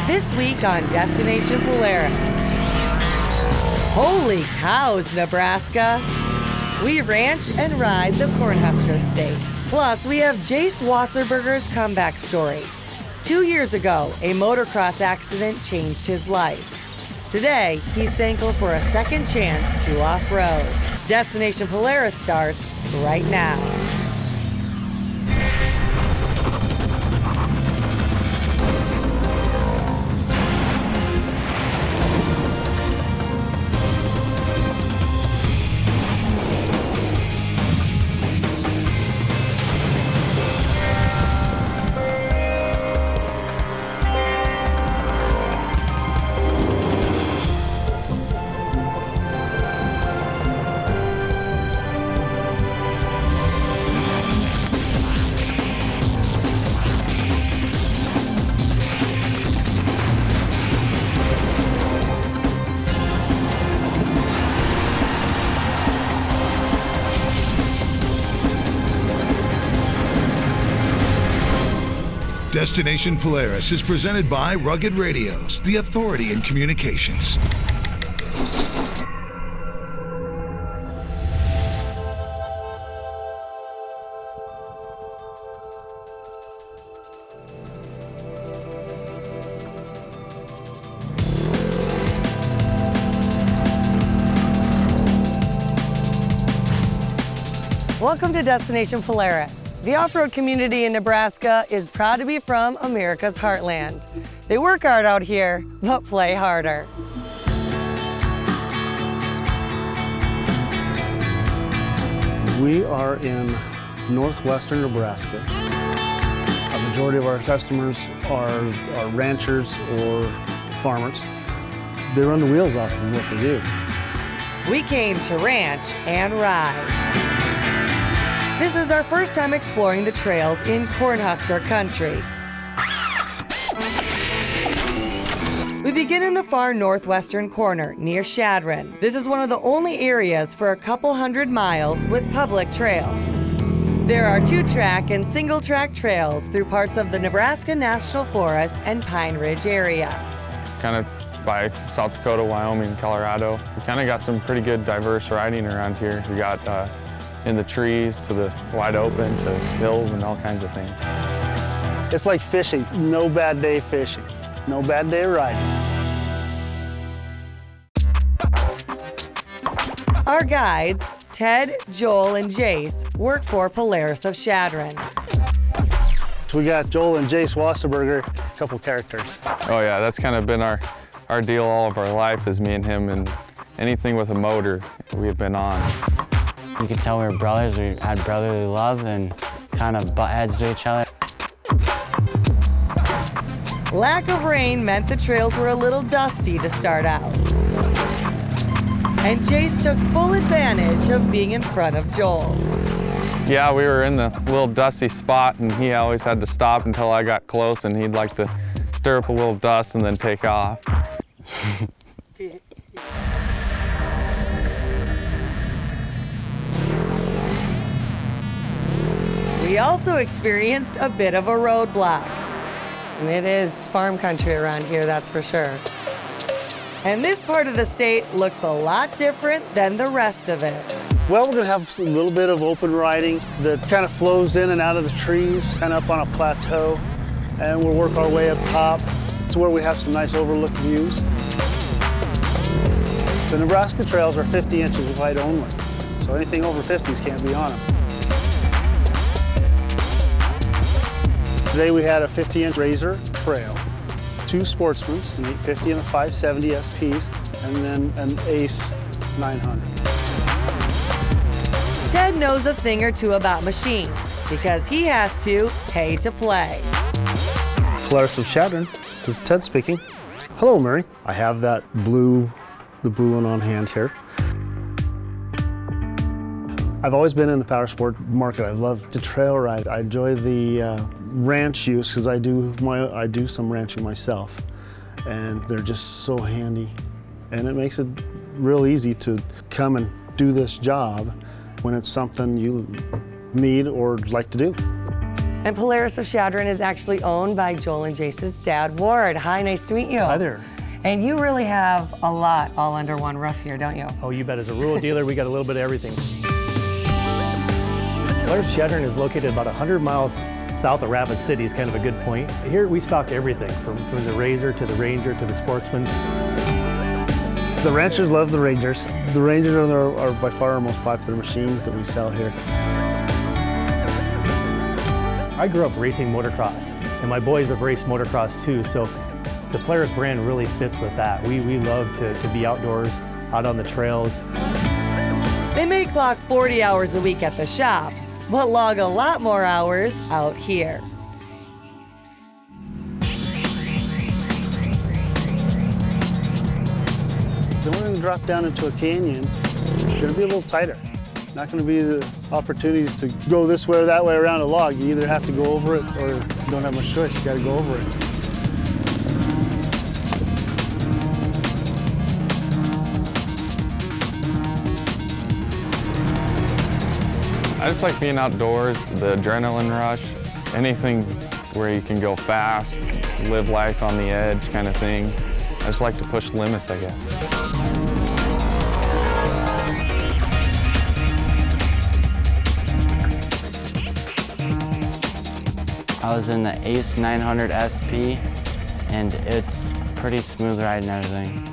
This week on Destination Polaris. Holy cows, Nebraska! We ranch and ride the Cornhusker State. Plus, we have Jayce Berger's comeback story. 2 years ago, a motocross accident changed his life. Today, he's thankful for a second chance to off-road. Destination Polaris starts right now. Destination Polaris is presented by Rugged Radios, the authority in communications. Welcome to Destination Polaris. The off-road community in Nebraska is proud to be from America's heartland. They work hard out here, but play harder. We are in northwestern Nebraska. A majority of our customers are ranchers or farmers. They run the wheels off of what they do. We came to ranch and ride. This is our first time exploring the trails in Cornhusker country. We begin in the far northwestern corner near Chadron. This is one of the only areas for a couple hundred miles with public trails. There are 2-track and single-track trails through parts of the Nebraska National Forest and Pine Ridge area. Kind of by South Dakota, Wyoming, Colorado. We kind of got some pretty good diverse riding around here. We got in the trees to the wide open to hills and all kinds of things. It's like fishing. No bad day fishing. No bad day riding. Our guides, Ted, Joel, and Jayce, work for Polaris of Chadron. We got Joel and Jayce Berger, a couple characters. Oh yeah, that's kind of been our deal all of our life, is me and him, and anything with a motor we have been on. You could tell we were brothers. We had brotherly love and kind of butt heads to each other. Lack of rain meant the trails were a little dusty to start out. And Jayce took full advantage of being in front of Joel. Yeah, we were in the little dusty spot, and he always had to stop until I got close, and he'd like to stir up a little dust and then take off. We also experienced a bit of a roadblock. And it is farm country around here, that's for sure. And this part of the state looks a lot different than the rest of it. Well, we're gonna have a little bit of open riding that kind of flows in and out of the trees, kind of up on a plateau. And we'll work our way up top to where we have some nice overlook views. The Nebraska trails are 50 inches wide only, so anything over 50s can't be on them. Today we had a 50-inch Razor Trail, 2 Sportsmans, an 850 and a 570 SPs, and then an Ace 900. Ted knows a thing or two about machines because he has to pay to play. Polaris of Chadron, this is Ted speaking. Hello, Mary. I have that the blue one on hand here. I've always been in the power sport market. I love to trail ride. I enjoy the ranch use because I do some ranching myself, and they're just so handy. And it makes it real easy to come and do this job when it's something you need or like to do. And Polaris of Chadron is actually owned by Joel and Jayce's dad, Ward. Hi, nice to meet you. Hi there. And you really have a lot all under one roof here, don't you? Oh, you bet. As a rural dealer, we got a little bit of everything. Polaris of Chadron is located about 100 miles south of Rapid City, is kind of a good point. Here we stock everything from the Razor to the Ranger to the Sportsman. The ranchers love the Rangers. The Rangers are by far our most popular machine that we sell here. I grew up racing motocross, and my boys have raced motocross too, so the Polaris brand really fits with that. We love to be outdoors, out on the trails. They may clock 40 hours a week at the shop, but log a lot more hours out here. Then we're going to drop down into a canyon. It's going to be a little tighter. Not going to be the opportunities to go this way or that way around a log. You either have to go over it or you don't have much choice. You got to go over it. I just like being outdoors, the adrenaline rush, anything where you can go fast, live life on the edge kind of thing. I just like to push limits, I guess. I was in the Ace 900 SP, and it's pretty smooth ride and everything.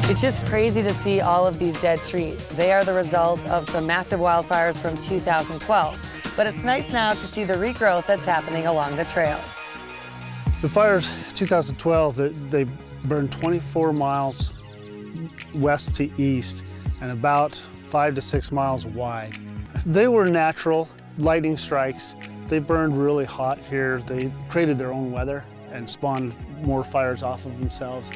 It's just crazy to see all of these dead trees. They are the result of some massive wildfires from 2012. But it's nice now to see the regrowth that's happening along the trail. The fires 2012, they burned 24 miles west to east and about 5 to 6 miles wide. They were natural lightning strikes. They burned really hot here. They created their own weather and spawned more fires off of themselves.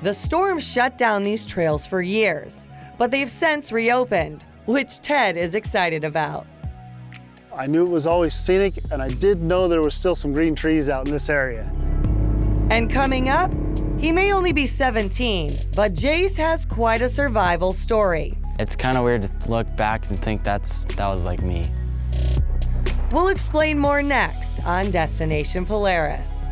The storm shut down these trails for years, but they've since reopened, which Ted is excited about. I knew it was always scenic, and I did know there was still some green trees out in this area. And coming up, he may only be 17, but Jayce has quite a survival story. It's kind of weird to look back and think that was like me. We'll explain more next on Destination Polaris.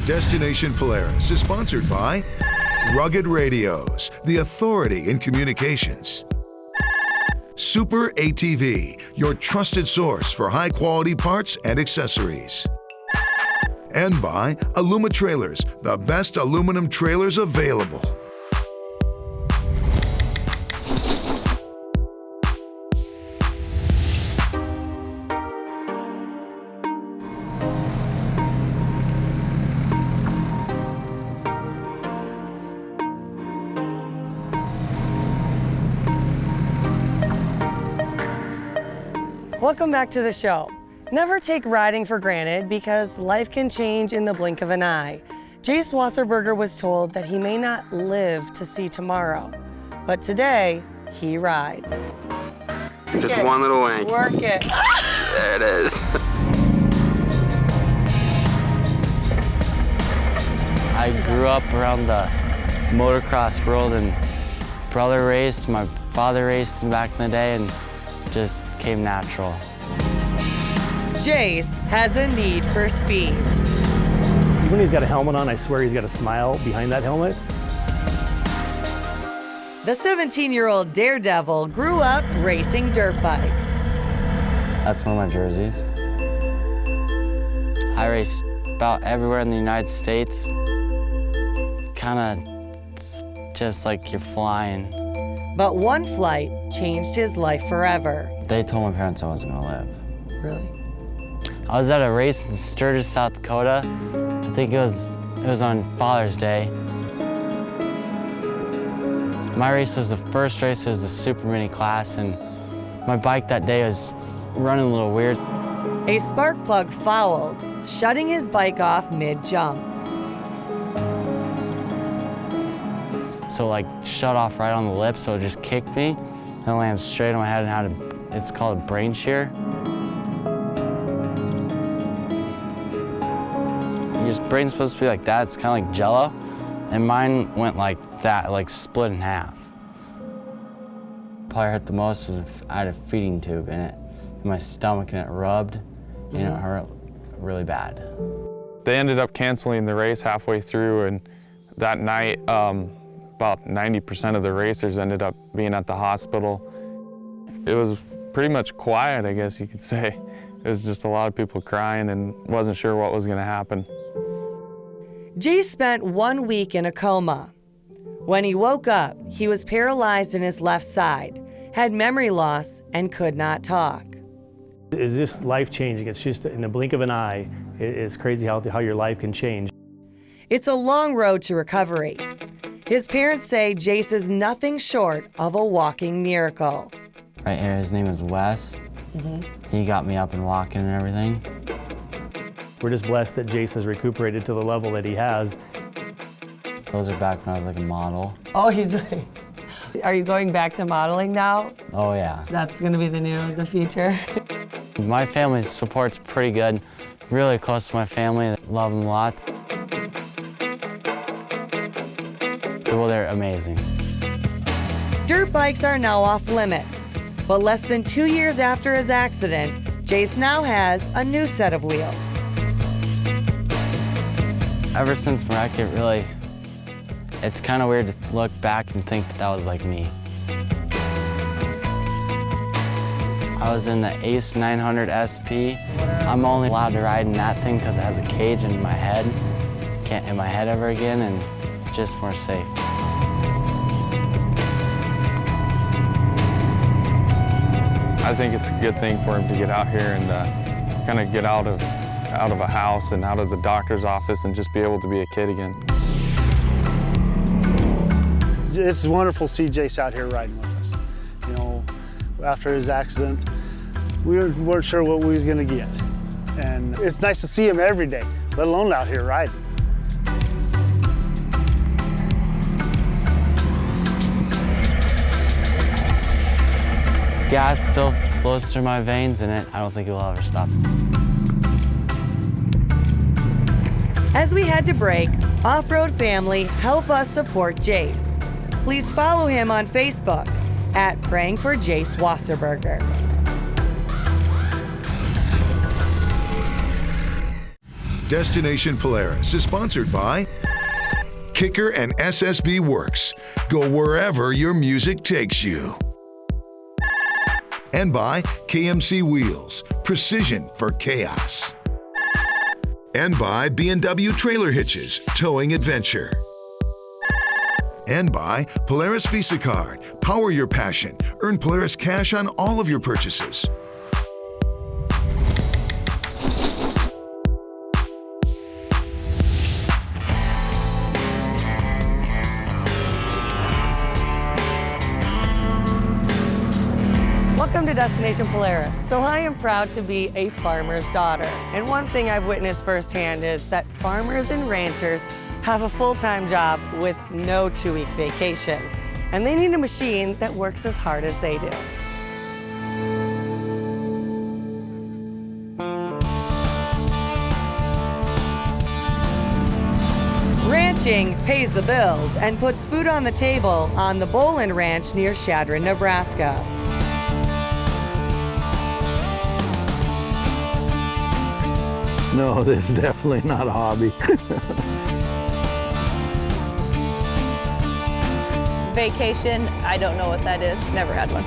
Destination Polaris is sponsored by Rugged Radios, the authority in communications. Super ATV, your trusted source for high-quality parts and accessories. And by Aluma Trailers, the best aluminum trailers available. Welcome back to the show. Never take riding for granted because life can change in the blink of an eye. Jayce Berger was told that he may not live to see tomorrow, but today he rides. Just one little wank. Work it. There it is. I grew up around the motocross world, and brother raced, my father raced back in the day, and just came natural. Jayce has a need for speed. When he's got a helmet on, I swear he's got a smile behind that helmet. The 17-year-old daredevil grew up racing dirt bikes. That's one of my jerseys. I race about everywhere in the United States. Kind of just like you're flying. But one flight changed his life forever. They told my parents I wasn't gonna live. Really? I was at a race in Sturgis, South Dakota. I think it was on Father's Day. My race was the first race. It was the super mini class, and my bike that day was running a little weird. A spark plug fouled, shutting his bike off mid-jump. So like shut off right on the lip, so it just kicked me and landed straight on my head and it's called a brain shear. Your brain's supposed to be like that. It's kind of like jello, And mine went like that, like split in half. Probably hurt the most was I had a feeding tube in it, in my stomach, and it rubbed, and it hurt really bad. They ended up canceling the race halfway through, and that night, about 90% of the racers ended up being at the hospital. It was pretty much quiet, I guess you could say. It was just a lot of people crying and wasn't sure what was gonna happen. Jayce spent 1 week in a coma. When he woke up, he was paralyzed in his left side, had memory loss, and could not talk. It's just life-changing. It's just in the blink of an eye. It's crazy how your life can change. It's a long road to recovery. His parents say Jayce is nothing short of a walking miracle. Right here, his name is Wes. He got me up and walking and everything. We're just blessed that Jayce has recuperated to the level that he has. Those are back when I was like a model. Oh, are you going back to modeling now? Oh yeah. That's gonna be the future. My family's support's pretty good. Really close to my family, love them lots. Well, they're amazing. Dirt bikes are now off limits, but less than 2 years after his accident, Jayce now has a new set of wheels. Ever since my wreck, it's kind of weird to look back and think that was like me. I was in the Ace 900 SP. I'm only allowed to ride in that thing because it has a cage in my head. Can't hit my head ever again, and just more safe. I think it's a good thing for him to get out here and kind of get out of a house and out of the doctor's office and just be able to be a kid again. It's wonderful to see Jayce out here riding with us. You know, after his accident, we weren't sure what we was gonna get. And it's nice to see him every day, let alone out here riding. Gas still flows through my veins, and I don't think it will ever stop. As we head to break, Offroad family, help us support Jayce. Please follow him on Facebook at Praying for Jayce Wasserberger. Destination Polaris is sponsored by Kicker and SSB Works. Go wherever your music takes you. And by KMC Wheels, precision for chaos. And by B&W Trailer Hitches, towing adventure. And by Polaris Visa Card, power your passion. Earn Polaris cash on all of your purchases. Welcome to Destination Polaris. So I am proud to be a farmer's daughter. And one thing I've witnessed firsthand is that farmers and ranchers have a full-time job with no 2-week vacation. And they need a machine that works as hard as they do. Ranching pays the bills and puts food on the table on the Bolin Ranch near Chadron, Nebraska. No, this is definitely not a hobby. Vacation, I don't know what that is. Never had one.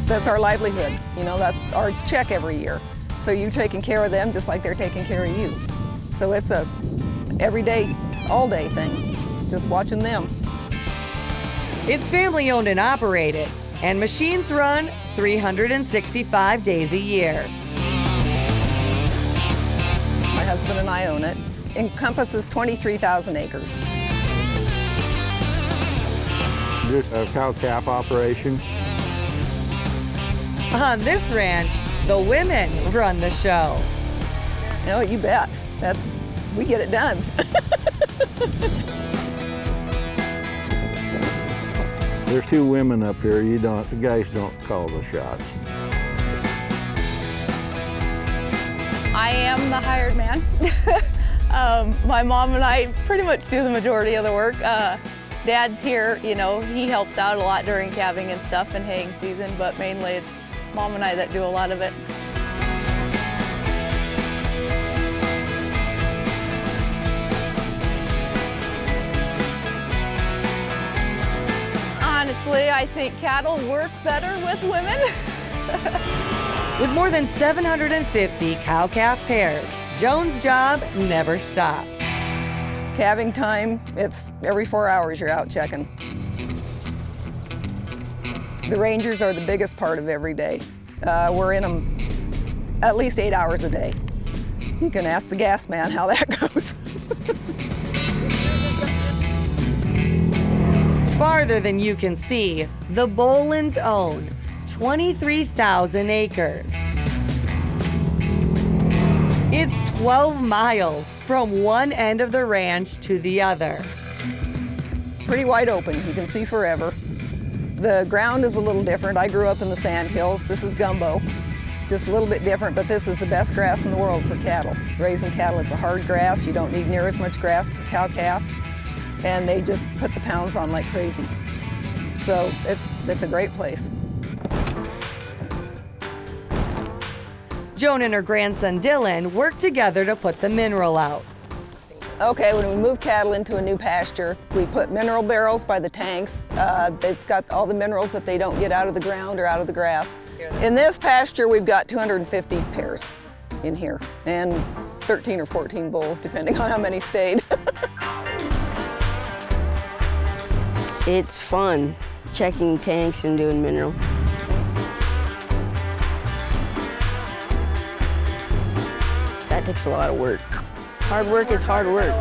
That's our livelihood. You know, that's our check every year. So you're taking care of them just like they're taking care of you. So it's a everyday, all day thing, just watching them. It's family owned and operated, and machines run 365 days a year. My husband and I own it. Encompasses 23,000 acres. Just a cow-calf operation. On this ranch, the women run the show. No, you bet. We get it done. There's 2 women up here. The guys don't call the shots. I am the hired man. My mom and I pretty much do the majority of the work. Dad's here, you know, he helps out a lot during calving and stuff and haying season, but mainly it's Mom and I that do a lot of it. Honestly, I think cattle work better with women. With more than 750 cow-calf pairs, Joan's job never stops. Calving time, it's every 4 hours you're out checking. The rangers are the biggest part of every day. We're in them at least 8 hours a day. You can ask the gas man how that goes. Farther than you can see, the Bolins own 23,000 acres. It's 12 miles from one end of the ranch to the other. Pretty wide open, you can see forever. The ground is a little different. I grew up in the sand hills. This is gumbo, just a little bit different, but this is the best grass in the world for cattle. Raising cattle, it's a hard grass. You don't need near as much grass per cow-calf, and they just put the pounds on like crazy. So it's a great place. Joan and her grandson Dylan work together to put the mineral out. Okay, when we move cattle into a new pasture, we put mineral barrels by the tanks. It's got all the minerals that they don't get out of the ground or out of the grass. In this pasture, we've got 250 pairs in here, and 13 or 14 bulls, depending on how many stayed. It's fun, checking tanks and doing mineral. That takes a lot of work. Hard work is hard work.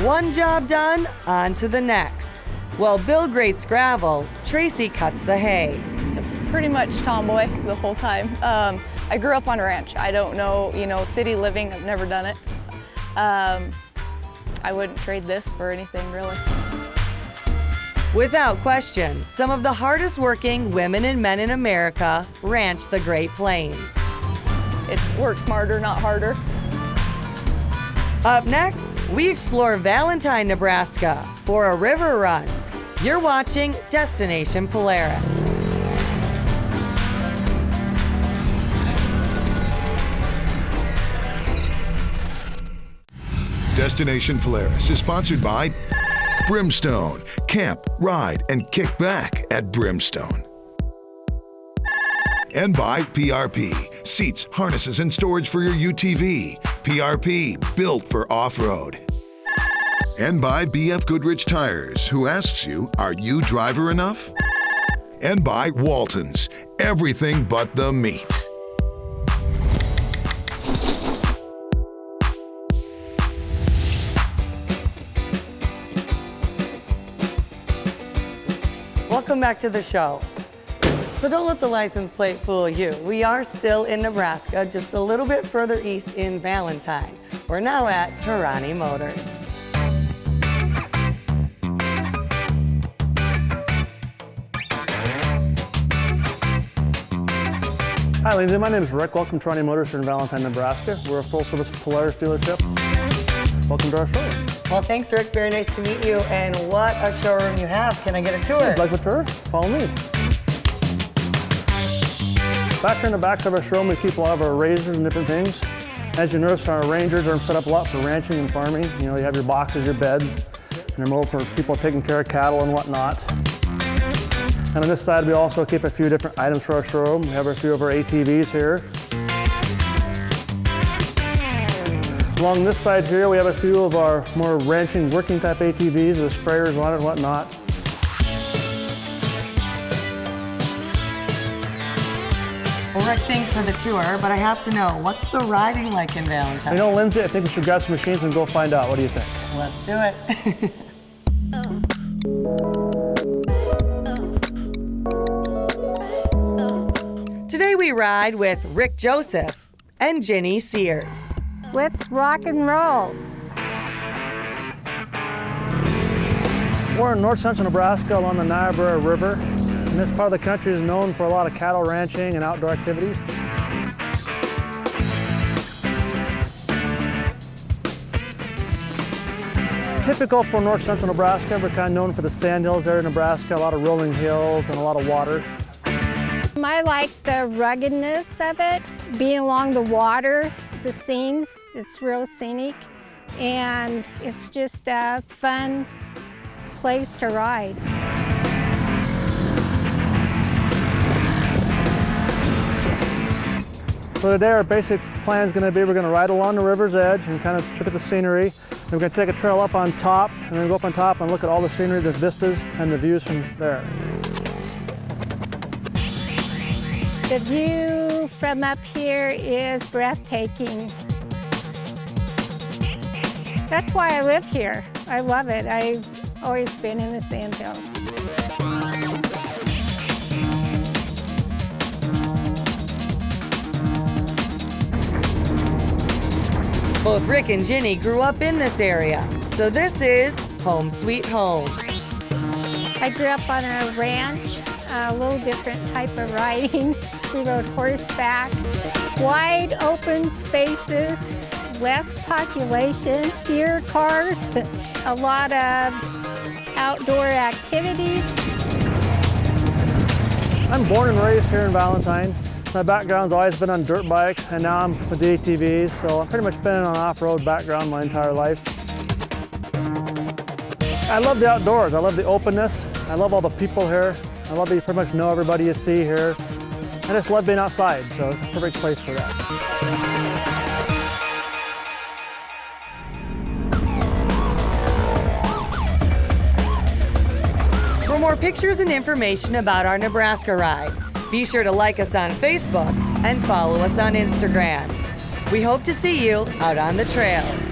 One job done, on to the next. While Bill grates gravel, Tracy cuts the hay. Pretty much tomboy the whole time. I grew up on a ranch. I don't know, you know, city living, I've never done it. I wouldn't trade this for anything, really. Without question, some of the hardest working women and men in America ranch the Great Plains. It's work smarter, not harder. Up next, we explore Valentine, Nebraska for a river run. You're watching Destination Polaris. Destination Polaris is sponsored by Brimstone. Camp, ride, and kick back at Brimstone. And by PRP. Seats, harnesses, and storage for your UTV. PRP, built for off-road. And by BF Goodrich Tires, who asks you, are you driver enough? And by Walton's, everything but the meat. Welcome back to the show. So don't let the license plate fool you. We are still in Nebraska, just a little bit further east in Valentine. We're now at Chadron Motors. Hi Lindsay, my name is Rick. Welcome to Chadron Motors here in Valentine, Nebraska. We're a full-service Polaris dealership. Welcome to our showroom. Well, thanks, Rick. Very nice to meet you. And what a showroom you have. Can I get a tour? Would you like a tour? Follow me. Back here in the back of our showroom, we keep a lot of our razors and different things. As you notice, our Rangers are set up a lot for ranching and farming. You know, you have your boxes, your beds, and they're more for people taking care of cattle and whatnot. And on this side, we also keep a few different items for our showroom. We have a few of our ATVs here. Along this side here, we have a few of our more ranching, working type ATVs with sprayers on it and whatnot. Well, Rick, thanks for the tour, but I have to know, what's the riding like in Valentine? You know, Lindsay, I think we should grab some machines and go find out. What do you think? Let's do it. Today we ride with Rick Joseph and Ginny Sears. Let's rock and roll. We're in north central Nebraska along the Niobrara River. And this part of the country is known for a lot of cattle ranching and outdoor activities. Typical for north central Nebraska. We're kind of known for the sand hills there in Nebraska, a lot of rolling hills and a lot of water. I like the ruggedness of it, being along the water, the scenes, it's real scenic, and it's just a fun place to ride. So today our basic plan is going to be we're going to ride along the river's edge and kind of look at the scenery. Then we're going to take a trail up on top and then go up on top and look at all the scenery, the vistas, and the views from there. The view from up here is breathtaking. That's why I live here. I love it. I've always been in the sandhills. Both Rick and Ginny grew up in this area, so this is home sweet home. I grew up on a ranch, a little different type of riding. We rode horseback, wide open spaces, less population, fewer cars, a lot of outdoor activities. I'm born and raised here in Valentine. My background's always been on dirt bikes, and now I'm with the ATVs, so I've pretty much been in an off-road background my entire life. I love the outdoors. I love the openness. I love all the people here. I love that you pretty much know everybody you see here. I just love being outside, so it's a perfect place for that. For more pictures and information about our Nebraska ride, be sure to like us on Facebook and follow us on Instagram. We hope to see you out on the trails.